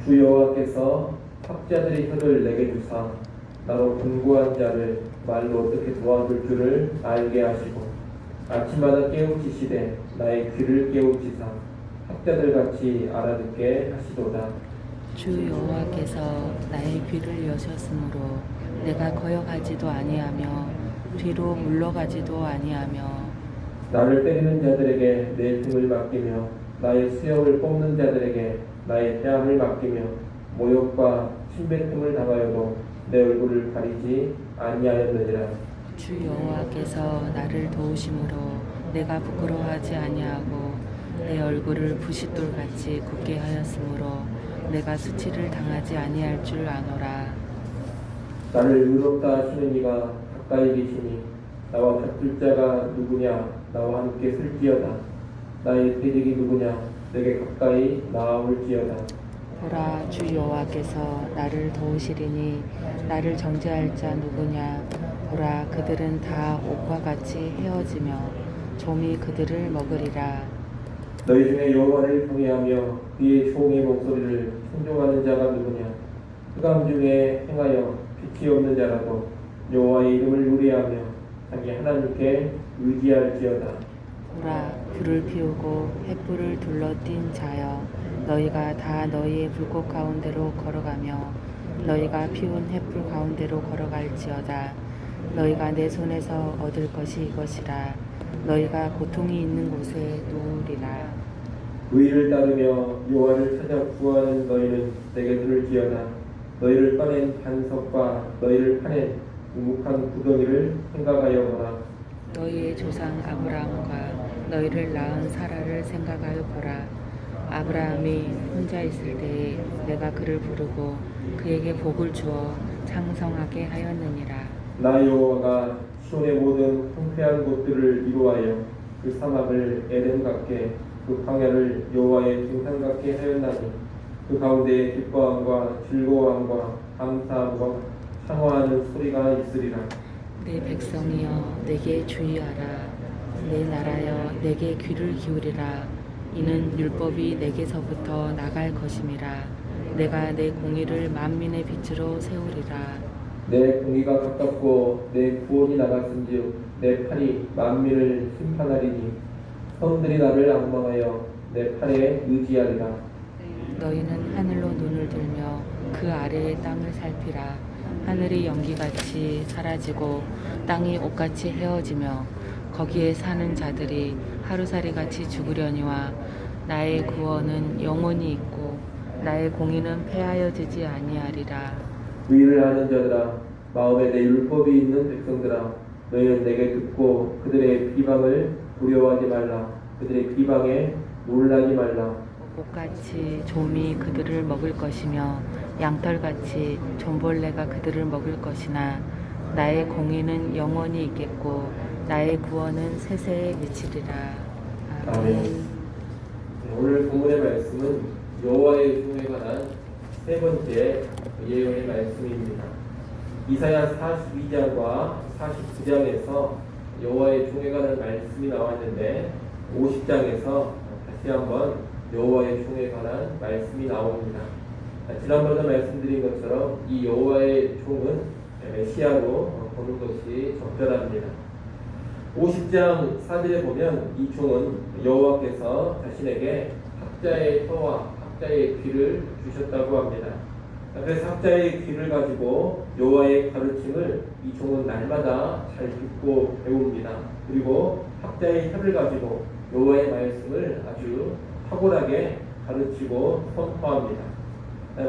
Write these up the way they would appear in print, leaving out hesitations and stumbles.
주 여호와께서 학자들의 혀를 내게 주사 나로 분고한 자를 말로 어떻게 도와줄 줄을 알게 하시고 아침마다 깨우치시되 나의 귀를 깨우치사 학자들 같이 알아듣게 하시도다. 주 여호와께서 나의 귀를 여셨으므로 내가 거역하지도 아니하며 뒤로 물러가지도 아니하며 나를 때리는 자들에게 내 등을 맡기며 나의 수염을 뽑는 자들에게 나의 뺨을 맡기며 모욕과 침뱉음을 당하여도 내 얼굴을 가리지 아니하였느니라. 주 여호와께서 나를 도우심으로 내가 부끄러워하지 아니하고 내 얼굴을 부싯돌같이 굳게 하였으므로 내가 수치를 당하지 아니할 줄 아노라. 나를 의롭다 하시는 이가 가까이 계시니 나와 다툴 자가 누구냐. 나와 함께 설지어다. 나의 대적이 누구냐. 내게 가까이 나아올지어다. 보라, 주 여호와께서 나를 도우시리니 나를 정죄할 자 누구냐. 보라, 그들은 다 옥과 같이 헤어지며 좀이 그들을 먹으리라. 너희 중에 여호와를 경외하며 그의 종의 목소리를 순종하는 자가 누구냐. 흑암 중에 행하여 빛이 없는 자라도 여호와의 이름을 노래하며 자기 하나님께 의지할지어다. 보라, 불을 피우고 횃불을 둘러띈 자여, 너희가 다 너희의 불꽃 가운데로 걸어가며 너희가 피운 횃불 가운데로 걸어갈지어다. 너희가 내 손에서 얻을 것이 이것이라. 너희가 고통이 있는 곳에 누우리라. 의를 따르며 여호와를 찾아 구하는 너희는 내게 들을지어다. 너희를 꺼낸 반석과 너희를 파낸 우묵한 구덩이를 생각하여 보라. 너희의 조상 아브라함과 너희를 낳은 사라를 생각하여 보라. 아브라함이 혼자 있을 때에 내가 그를 부르고 그에게 복을 주어 창성하게 하였느니라. 나 여호와가 시온의 모든 황폐한 곳들을 이루하여 그 사막을 에덴 같게 그 광야를 여호와의 등산 같게 하였나니 그 가운데 기뻐함과 즐거움과 감사함과 창화하는 소리가 있으리라. 내 백성이여 내게 주의하라. 내 나라여 내게 귀를 기울이라. 이는 율법이 내게서부터 나갈 것임이라. 내가 내 공의를 만민의 빛으로 세우리라. 내 공의가 가깝고 내 구원이 나갔은즉 내 팔이 만민을 심판하리니 성들이 나를 앙망하여 내 팔에 의지하리라. 너희는 하늘로 눈을 들며 그 아래의 땅을 살피라. 하늘이 연기같이 사라지고 땅이 옷같이 헤어지며 거기에 사는 자들이 하루살이같이 죽으려니와 나의 구원은 영원히 있고 나의 공의는 패하여지지 아니하리라. 의를 하는 자들아, 마음에 내 율법이 있는 백성들아, 너희는 내게 듣고 그들의 비방을 두려워하지 말라. 그들의 비방에 놀라지 말라. 옷같이 좀이 그들을 먹을 것이며 양털같이 좀벌레가 그들을 먹을 것이나 나의 공의는 영원히 있겠고 나의 구원은 세세에 미치리라. 아멘. 아멘. 오늘 본문의 말씀은 여호와의 종에 관한 세 번째 예언의 말씀입니다. 이사야 42장과 49장에서 여호와의 종에 관한 말씀이 나왔는데 50장에서 다시 한번 여호와의 종에 관한 말씀이 나옵니다. 지난번에 말씀드린 것처럼 이 여호와의 종은 메시아로 보는 것이 적절합니다. 50장 4절에 보면 이 종은 여호와께서 자신에게 학자의 혀와 학자의 귀를 주셨다고 합니다. 그래서 학자의 귀를 가지고 여호와의 가르침을 이 종은 날마다 잘 듣고 배웁니다. 그리고 학자의 혀를 가지고 여호와의 말씀을 아주 탁월하게 가르치고 선포합니다.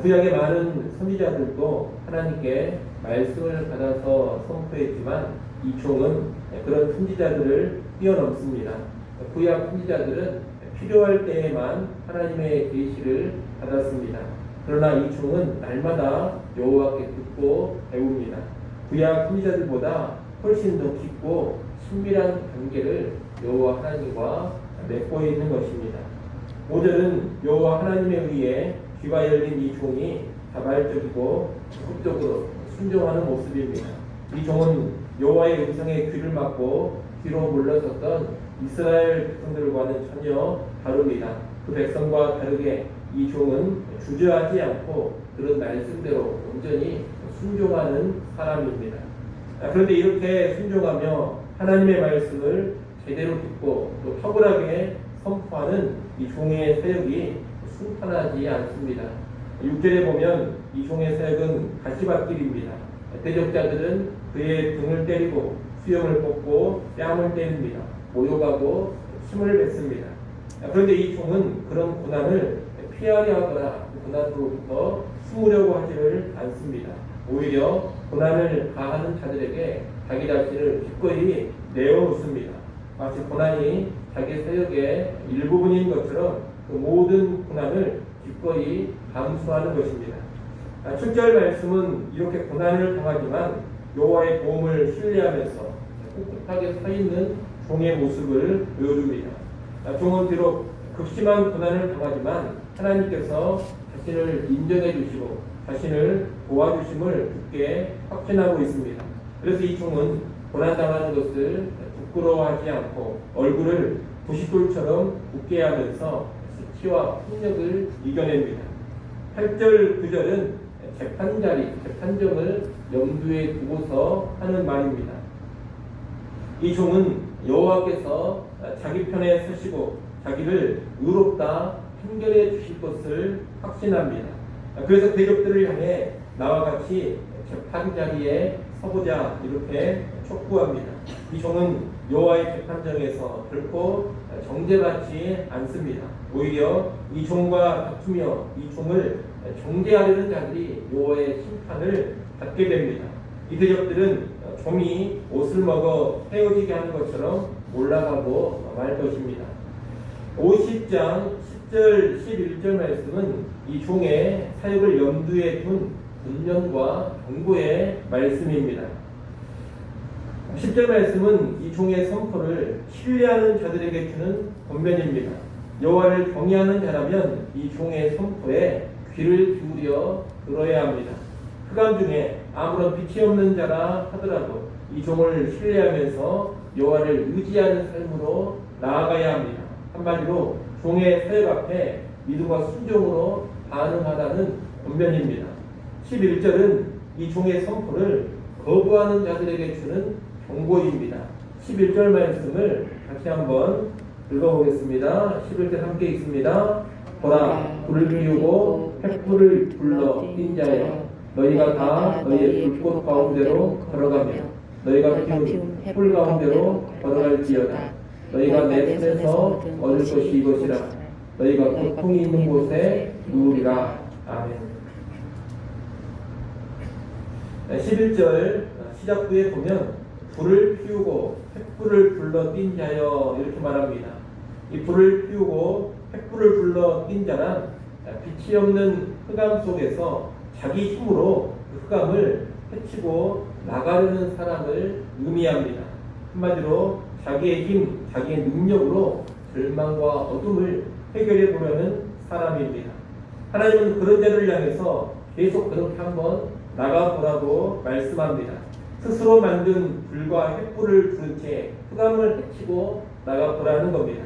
구약의 많은 선지자들도 하나님께 말씀을 받아서 선포했지만 이 종은 그런 선지자들을 뛰어넘습니다. 구약 선지자들은 필요할 때에만 하나님의 계시를 받았습니다. 그러나 이 종은 날마다 여호와께 듣고 배웁니다. 구약 선지자들보다 훨씬 더 깊고 친밀한 관계를 여호와 하나님과 맺고 있는 것입니다. 5절은 여호와 하나님에 의해 귀가 열린 이 종이 자발적이고 적극적으로 순종하는 모습입니다. 이 종은 여호와의 음성에 귀를 막고 뒤로 물러섰던 이스라엘 백성들과는 전혀 다릅니다. 그 백성과 다르게 이 종은 주저하지 않고 그런 말씀대로 온전히 순종하는 사람입니다. 그런데 이렇게 순종하며 하나님의 말씀을 제대로 듣고 또 탁월하게 선포하는 이 종의 사역이 순탄하지 않습니다. 6절에 보면 이 종의 사역은 가시밭길입니다. 대적자들은 그의 등을 때리고 수염을 뽑고 뺨을 때립니다. 모욕하고 침을 뱉습니다. 그런데 이 종은 그런 고난을 피하려 하거나 고난으로부터 숨으려고 하지를 않습니다. 오히려 고난을 가하는 자들에게 자기 자신을 기꺼이 내어놓습니다. 마치 고난이 자기 사역의 일부분인 것처럼 그 모든 고난을 기꺼이 감수하는 것입니다. 7절 말씀은 이렇게 고난을 당하지만 여호와의 도움을 신뢰하면서 꿋꿋하게 서 있는 종의 모습을 보여줍니다. 종은 비록 극심한 고난을 당하지만 하나님께서 자신을 인정해 주시고 자신을 도와주심을 굳게 확신하고 있습니다. 그래서 이 종은 고난당하는 것을 부끄러워하지 않고 얼굴을 부싯돌처럼 굳게 하면서 수치와 폭력을 이겨냅니다. 8절, 9절은 재판자리, 재판정을 염두에 두고서 하는 말입니다. 이 종은 여호와께서 자기 편에 서시고 자기를 의롭다 판결해 주실 것을 확신합니다. 그래서 대적들을 향해 나와 같이 재판자리에 서보자 이렇게 촉구합니다. 이 종은 여호와의 재판정에서 결코 정죄받지 않습니다. 오히려 이 종과 다투며 이 종을 정죄하려는 자들이 여호와의 심판을 받게 됩니다. 이 대적들은 종이 옷을 먹어 헤어지게 하는 것처럼 올라가고 말 것입니다. 50장 10절 11절 말씀은 이 종의 사역을 염두에 둔 분연과 경고의 말씀입니다. 10절 말씀은 이 종의 선포를 신뢰하는 자들에게 주는 권면입니다. 여호와를 경외하는 자라면 이 종의 선포에 귀를 기울여 들어야 합니다. 흑암 중에 아무런 빛이 없는 자라 하더라도 이 종을 신뢰하면서 여호와를 의지하는 삶으로 나아가야 합니다. 한마디로 종의 사역 앞에 믿음과 순종으로 반응하라는 권면입니다. 11절은 이 종의 선포를 거부하는 자들에게 주는 경고입니다. 11절 말씀을 같이 한번 읽어보겠습니다. 11절 함께 읽습니다. 보라, 불을 피우고 횃불을 불러 띈 자여, 너희가 다 너희의 불꽃 가운데로 걸어가며 너희가 피운 횃불 가운데로 걸어갈지어다. 너희가 내 손에서 얻을 것이 이것이라. 너희가 고통이 있는 곳에 누우리라. 아멘. 11절 시작부에 보면 불을 피우고 횃불을 불러 띈 자여 이렇게 말합니다. 이 불을 피우고 횃불을 불러 띈 자란 빛이 없는 흑암 속에서 자기 힘으로 그 흑암을 헤치고 나가려는 사람을 의미합니다. 한마디로 자기의 힘, 자기의 능력으로 절망과 어둠을 해결해 보려는 사람입니다. 하나님은 그런 자를 향해서 계속 그렇게 한번 나가보라고 말씀합니다. 스스로 만든 불과 횃불을 두른 채 흑암을 헤치고 나가보라는 겁니다.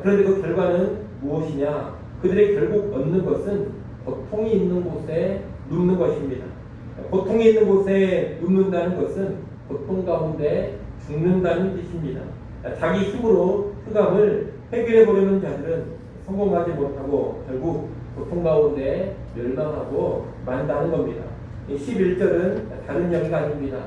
그런데 그 결과는 무엇이냐? 그들의 결국 얻는 것은 고통이 있는 곳에 눕는 것입니다. 고통이 있는 곳에 눕는다는 것은 고통 가운데 죽는다는 뜻입니다. 자기 힘으로 흑암을 해결해 보려는 자들은 성공하지 못하고 결국 고통 가운데 멸망하고 만다는 겁니다. 11절은 다른 이야기가 아닙니다.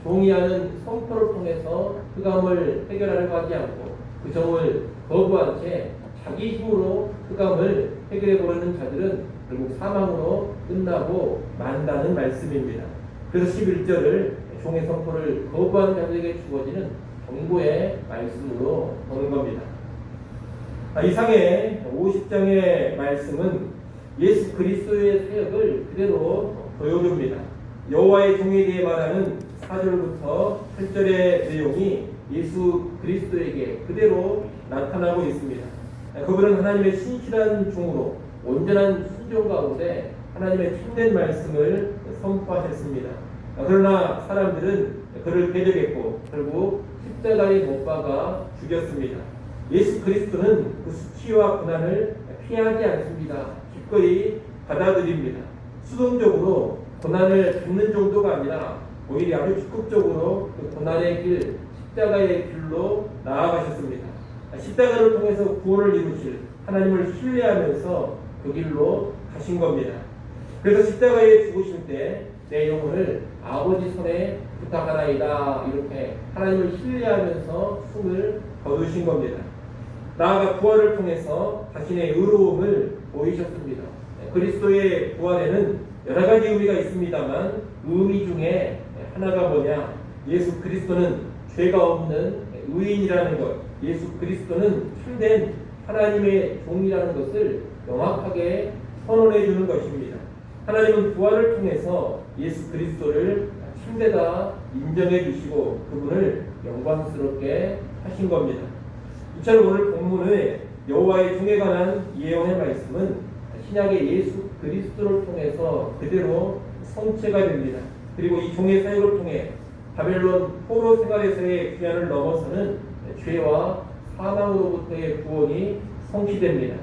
종이 하는 선포를 통해서 흑암을 해결하려고 하지 않고 그 종을 거부한 채 자기 힘으로 흑암을 해결해 보려는 자들은 결국 사망으로 끝나고 만다는 말씀입니다. 그래서 11절을 종의 선포를 거부하는 자들에게 주어지는 경고의 말씀으로 보는 겁니다. 이상의 50장의 말씀은 예수 그리스도의 사역을 그대로 보여줍니다. 여호와의 종에 대해 말하는 4절부터 8절의 내용이 예수 그리스도에게 그대로 나타나고 있습니다. 그분은 하나님의 신실한 종으로 온전한 순종 가운데 하나님의 참된 말씀을 선포하셨습니다. 그러나 사람들은 그를 대적했고 결국 십자가에 못 박아 죽였습니다. 예수 그리스도는 그 수치와 고난을 피하지 않습니다. 기꺼이 받아들입니다. 수동적으로 고난을 받는 정도가 아니라 오히려 아주 적극적으로 그 고난의 길, 십자가의 길로 나아가셨습니다. 십자가를 통해서 구원을 이루실 하나님을 신뢰하면서 그 길로 가신 겁니다. 그래서 십자가에 죽으실 때 내 영혼을 아버지 손에 부탁하나이다, 이렇게 하나님을 신뢰하면서 숨을 거두신 겁니다. 나아가 부활을 통해서 자신의 의로움을 보이셨습니다. 그리스도의 부활에는 여러 가지 의미가 있습니다만 의미 중에 하나가 뭐냐, 예수 그리스도는 죄가 없는 의인이라는 것, 예수 그리스도는 참된 하나님의 종이라는 것을 명확하게 선언해 주는 것입니다. 하나님은 부활을 통해서 예수 그리스도를 참되다 인정해 주시고 그분을 영광스럽게 하신 겁니다. 이처럼 오늘 본문의 여호와의 종에 관한 예언의 말씀은 신약의 예수 그리스도를 통해서 그대로 성취가 됩니다. 그리고 이 종의 사역을 통해 바벨론 포로 생활에서의 귀환을 넘어서는 죄와 사망으로부터의 구원이 성취됩니다.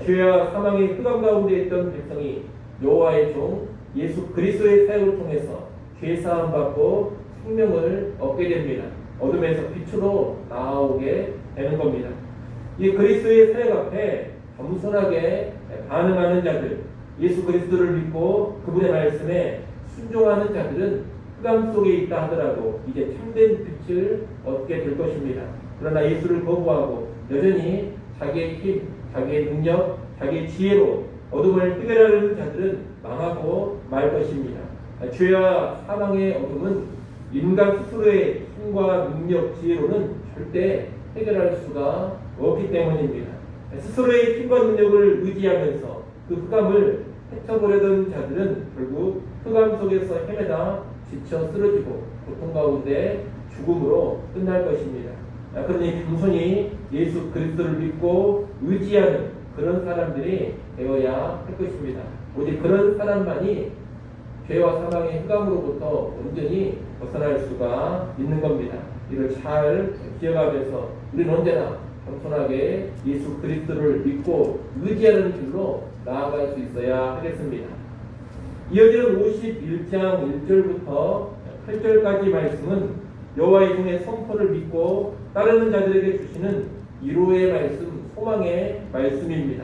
죄와 사망의 흑암 가운데 있던 백성이 여호와의 종 예수 그리스도의 사역을 통해서 죄 사함 받고 생명을 얻게 됩니다. 어둠에서 빛으로 나아오게 되는 겁니다. 이 그리스도의 사역 앞에 겸손하게 반응하는 자들, 예수 그리스도를 믿고 그분의 말씀에 순종하는 자들은 흑암 속에 있다 하더라도 이제 참된 빛을 얻게 될 것입니다. 그러나 예수를 거부하고 여전히 자기의 힘, 자기의 능력, 자기의 지혜로 어둠을 해결하려는 자들은 망하고 말 것입니다. 죄와 사망의 어둠은 인간 스스로의 힘과 능력, 지혜로는 절대 해결할 수가 없기 때문입니다. 스스로의 힘과 능력을 의지하면서 그 흑암을 헤쳐보려던 자들은 결국 흑암 속에서 헤매다 지쳐 쓰러지고 고통 가운데 죽음으로 끝날 것입니다. 그러니 겸손히 예수 그리스도를 믿고 의지하는 그런 사람들이 되어야 할 것입니다. 오직 그런 사람만이 죄와 사망의 흑암으로부터 온전히 벗어날 수가 있는 겁니다. 이를 잘 기억하면서 우리는 언제나 겸손하게 예수 그리스도를 믿고 의지하는 길로 나아갈 수 있어야 하겠습니다. 이어지는 51장 1절부터 8절까지 말씀은 여호와의 종의 선포를 믿고 따르는 자들에게 주시는 위로의 말씀, 소망의 말씀입니다.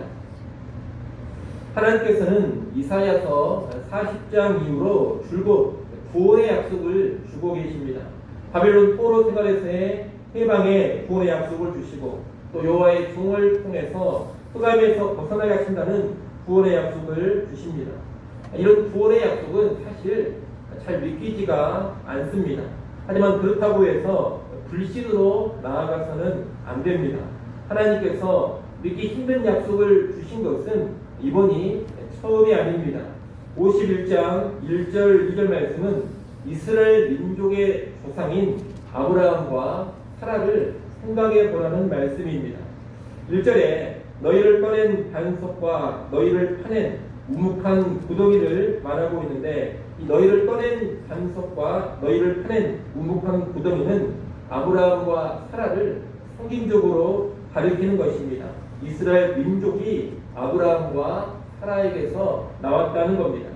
하나님께서는 이사야서 40장 이후로 줄곧 구원의 약속을 주고 계십니다. 바벨론 포로 생활에서의 해방의 구원의 약속을 주시고 또 여호와의 종을 통해서 흑암에서 벗어나게 하신다는 구원의 약속을 주십니다. 이런 구원의 약속은 사실 잘 믿기지가 않습니다. 하지만 그렇다고 해서 불신으로 나아가서는 안 됩니다. 하나님께서 믿기 힘든 약속을 주신 것은 이번이 처음이 아닙니다. 51장 1절 2절 말씀은 이스라엘 민족의 조상인 아브라함과 사라를 생각해 보라는 말씀입니다. 1절에 너희를 꺼낸 반석과 너희를 파낸 우묵한 구덩이를 말하고 있는데 이 너희를 꺼낸 반석과 너희를 파낸 우묵한 구덩이는 아브라함과 사라를 상징적으로 가리키는 것입니다. 이스라엘 민족이 아브라함과 사라에게서 나왔다는 겁니다.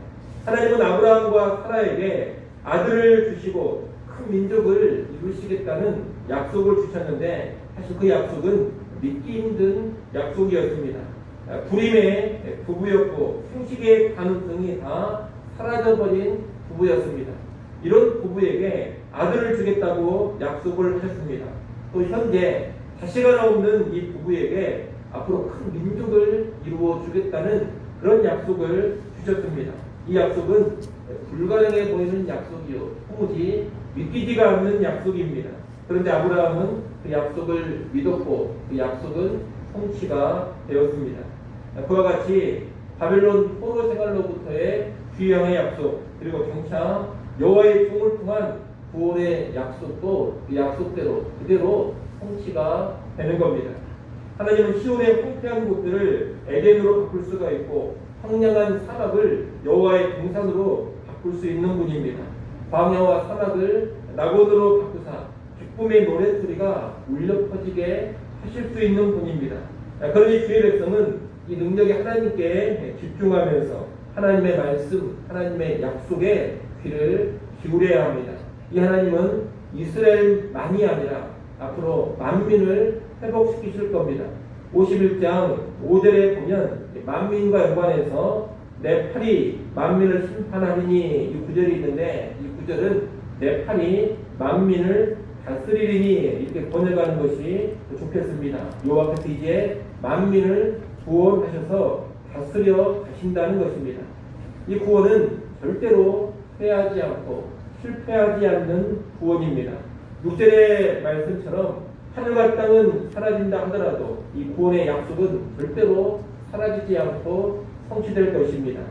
하나님은 아브라함과 사라에게 아들을 주시고 큰 민족을 이루시겠다는 약속을 주셨는데 사실 그 약속은 믿기 힘든 약속이었습니다. 불임의 부부였고 생식의 가능성이 다 사라져버린 부부였습니다. 이런 부부에게 아들을 주겠다고 약속을 하셨습니다. 또 현재 자식 하나 없는 이 부부에게 앞으로 큰 민족을 이루어 주겠다는 그런 약속을 주셨습니다. 이 약속은 불가능해 보이는 약속이요, 도무지 믿기지가 않는 약속입니다. 그런데 아브라함은 그 약속을 믿었고 그 약속은 성취가 되었습니다. 그와 같이 바벨론 포로 생활로부터의 귀향의 약속, 그리고 경차 여호와의 종을 통한 구원의 약속도 그 약속대로 그대로 성취가 되는 겁니다. 하나님은 시온의 황폐한 곳들을 에덴으로 바꿀 수가 있고 황량한 사막을 여호와의 동산으로 바꿀 수 있는 분입니다. 광야와 사막을 낙원으로 바꾸사 기쁨의 노랫소리가 울려 퍼지게 하실 수 있는 분입니다. 그러니 주의 백성은 이 능력이 하나님께 집중하면서 하나님의 말씀, 하나님의 약속에 귀를 기울여야 합니다. 이 하나님은 이스라엘만이 아니라 앞으로 만민을 회복시키실 겁니다. 51장 5절에 보면 만민과 연관해서 내 팔이 만민을 심판하리니 이 구절이 있는데, 이 구절은 내 팔이 만민을 다스리리니 이렇게 번역하는 것이 좋겠습니다. 여호와께서 이제 만민을 구원하셔서 다스려 가신다는 것입니다. 이 구원은 절대로 패하지 않고 실패하지 않는 구원입니다. 6절의 말씀처럼 하늘과 땅은 사라진다 하더라도 이 구원의 약속은 절대로 사라지지 않고 성취될 것입니다.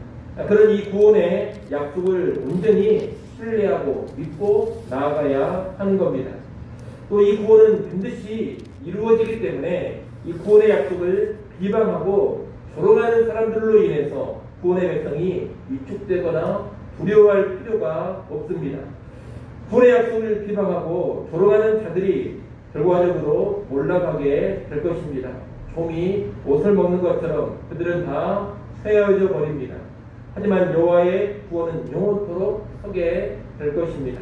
그런 이 구원의 약속을 온전히 신뢰하고 믿고 나아가야 하는 겁니다. 또 이 구원은 반드시 이루어지기 때문에 이 구원의 약속을 비방하고 조롱하는 사람들로 인해서 구원의 백성이 위축되거나 두려워할 필요가 없습니다. 구원의 약속을 비방하고 조롱하는 자들이 결과적으로 올라가게 될 것입니다. 좀이 옷을 먹는 것처럼 그들은 다 쇠어져 버립니다. 하지만 여호와의 구원은 영원토록 서게 될 것입니다.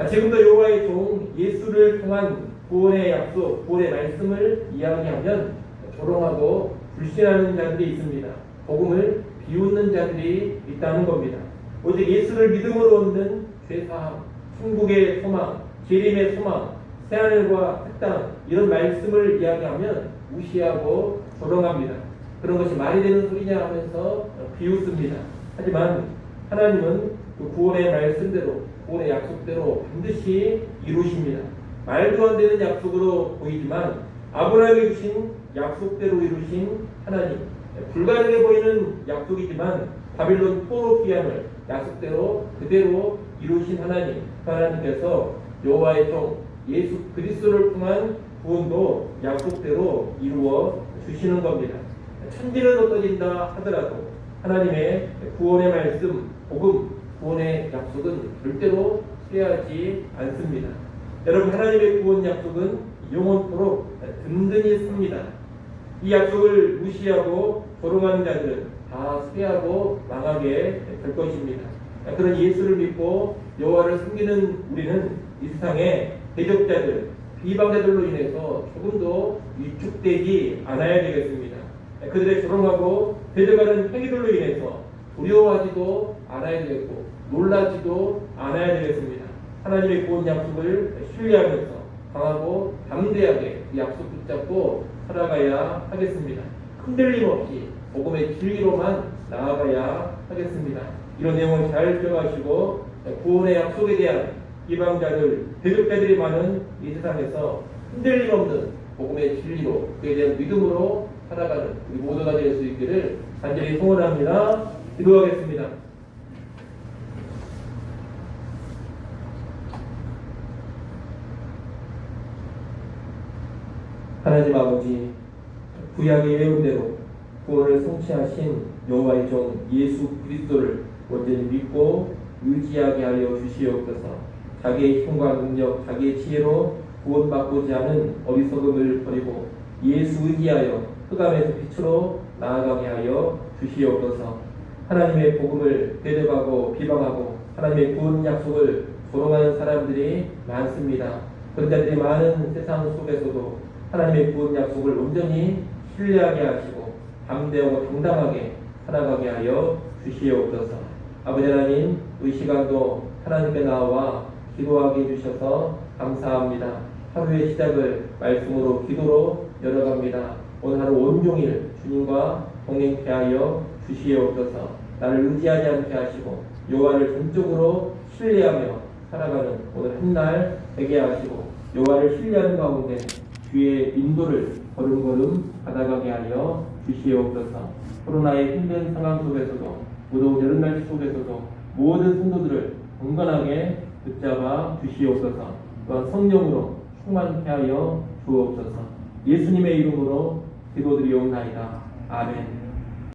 지금도 여호와의 종 예수를 통한 구원의 약속, 구원의 말씀을 이야기하면 조롱하고 불신하는 자들이 있습니다. 복음을 비웃는 자들이 있다는 겁니다. 오직 예수를 믿음으로 얻는 죄사함, 천국의 소망, 재림의 소망, 새하늘과 새 땅 이런 말씀을 이야기하면 무시하고 조롱합니다. 그런 것이 말이 되는 소리냐 하면서 비웃습니다. 하지만 하나님은 그 구원의 말씀대로, 구원의 약속대로 반드시 이루십니다. 말도 안 되는 약속으로 보이지만 아브라함에게 주신 약속대로 이루신 하나님, 불가능해 보이는 약속이지만 바빌론 포로 귀환을 약속대로 그대로 이루신 하나님, 그 하나님께서 여호와의 종 예수 그리스도를 통한 구원도 약속대로 이루어 주시는 겁니다. 천지는 흩어진다 하더라도 하나님의 구원의 말씀, 복음, 구원의 약속은 절대로 쇠하지 않습니다. 여러분, 하나님의 구원 약속은 영원토록 든든히 섭니다. 이 약속을 무시하고 조롱하는 자들은 다 쇠하고 망하게 될 것입니다. 그런 예수를 믿고 여호와를 섬기는 우리는 이 세상의 대적자들, 비방자들로 인해서 조금도 위축되지 않아야 되겠습니다. 그들의 조롱하고 대적하는 행위들로 인해서 두려워하지도 않아야 되겠고 놀라지도 않아야 되겠습니다. 하나님의 구원 약속을 신뢰하면서 강하고 담대하게 그 약속 붙잡고 살아가야 하겠습니다. 흔들림 없이 복음의 진리로만 나아가야 하겠습니다. 이런 내용을 잘 기억하시고 구원의 약속에 대한 비방자들, 대적자들이 많은 이 세상에서 흔들림 없는 복음의 진리로, 그에 대한 믿음으로 살아가는 우리 모두가 될 수 있기를 간절히 소원합니다. 기도하겠습니다. 하나님 아버지, 구약의 예언대로 구원을 성취하신 여호와의 종 예수 그리스도를 온전히 믿고 의지하게 하여 주시옵소서. 자기의 힘과 능력, 자기의 지혜로 구원받고자 하는 어리석음을 버리고 예수 의지하여 흑암에서 빛으로 나아가게 하여 주시옵소서. 하나님의 복음을 대적하고 비방하고 하나님의 구원 약속을 조롱하는 사람들이 많습니다. 그런 자들이 많은 세상 속에서도 하나님의 구원 약속을 온전히 신뢰하게 하시고 담대하고 당당하게 살아가게 하여 주시옵소서. 아버지 하나님, 이 시간도 하나님께 나와 기도하게 해주셔서 감사합니다. 하루의 시작을 말씀으로 기도로 열어갑니다. 오늘 하루 온종일 주님과 동행케 하여 주시옵소서. 나를 의지하지 않게 하시고 여호와를 전적으로 신뢰하며 살아가는 오늘 한날 되게 하시고 여호와를 신뢰하는 가운데 주의 인도를 걸음걸음 받아가게 하여 주시옵소서. 코로나의 힘든 상황 속에서도 무더운 여름날 속에서도 모든 성도들을 건강하게 붙잡아 주시옵소서. 또한 성령으로 충만케 하여 주옵소서. 예수님의 이름으로 기도드리옵나이다. 아멘.